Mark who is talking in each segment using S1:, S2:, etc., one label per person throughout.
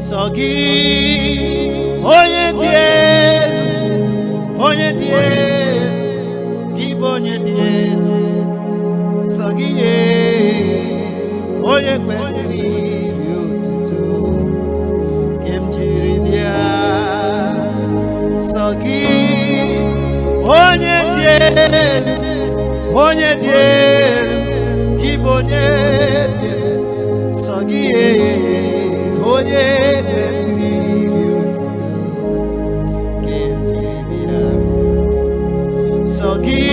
S1: Sogi onye dị elu, onye dị elu, gị bụ onye dị elu. Sogi onye kwesịrị iri otuto, nke m jiri bịa. Sogi onye dị elu, onye dị elu, gị bụ onye dị elu. Sogi onye kwesịrị iri otuto, nke m jiri bịa. Sogi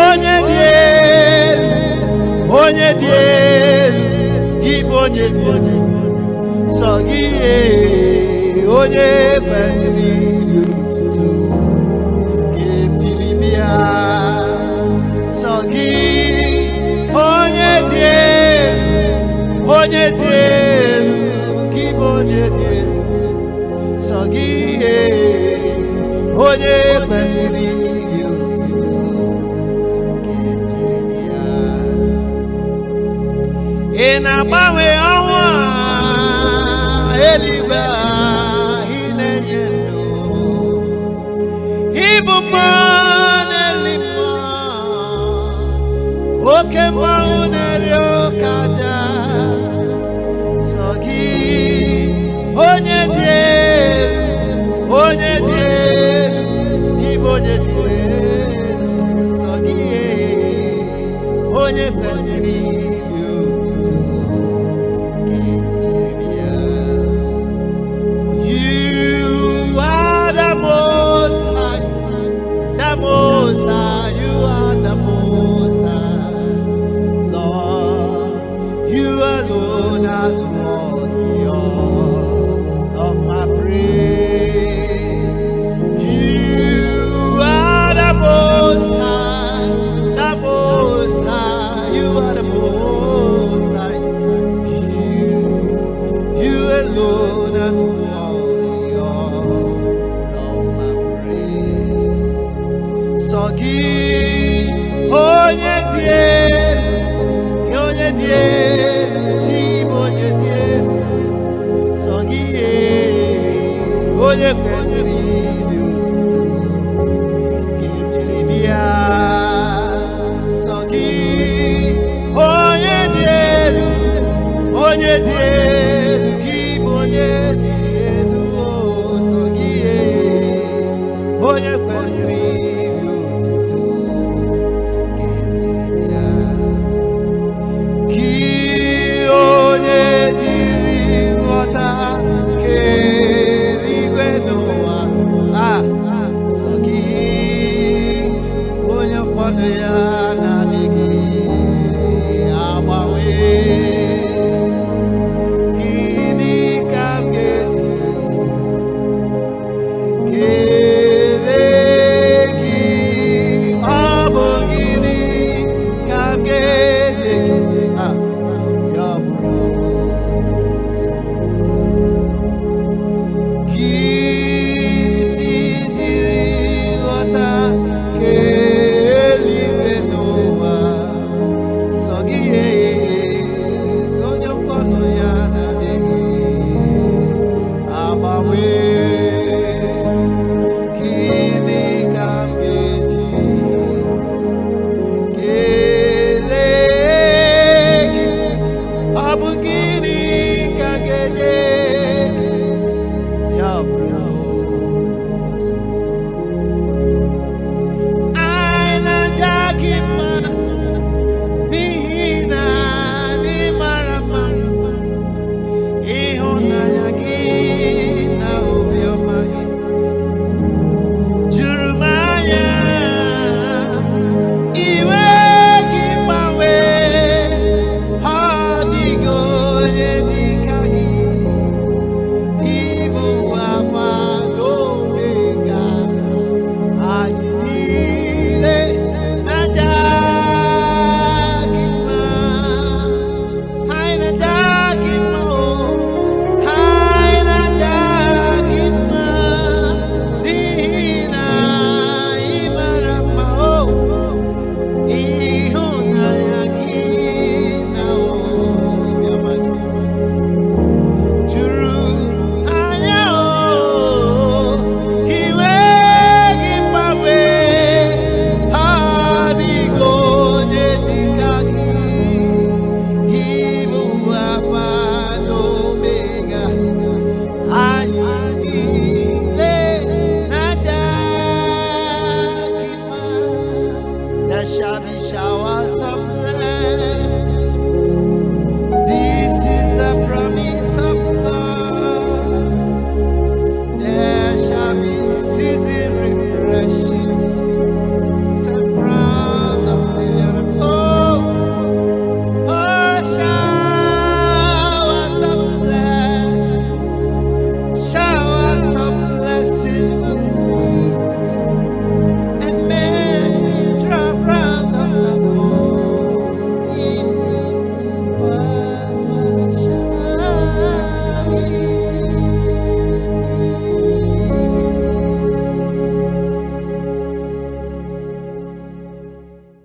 S1: onye dị elu, onye dị elu, gị bụ onye dị elu. Sogi onye kwesịrị iri otuto, nke m jiri bịa. Sogi onye dị elu, onye dị elu, gị bụ onye dị elu. Sogi onye kwesịrị iri otuto, nke m jiri bịa. Ị na-agbanwe ọnwa eluigwe, ị na-enye ndụ. Ị bụ mmụọ na-eri mmụọ, oke mmọnwụ na-eri oke aja. Sogi onye dị elu, onye dị elu, gị bụ onye dị elu. Sogi onye kwesịrị iri otuto, nke m jiri bịa. You are the most high, the most high, you are the most high. Lord, you alone are worthy of my praise. You are the most high, the most high, you are the most high. You alone are worthy of my praise. Sogi onye dị elu, onye dị elu, chi bụ onye dị elu. Sogi onye kwesịrị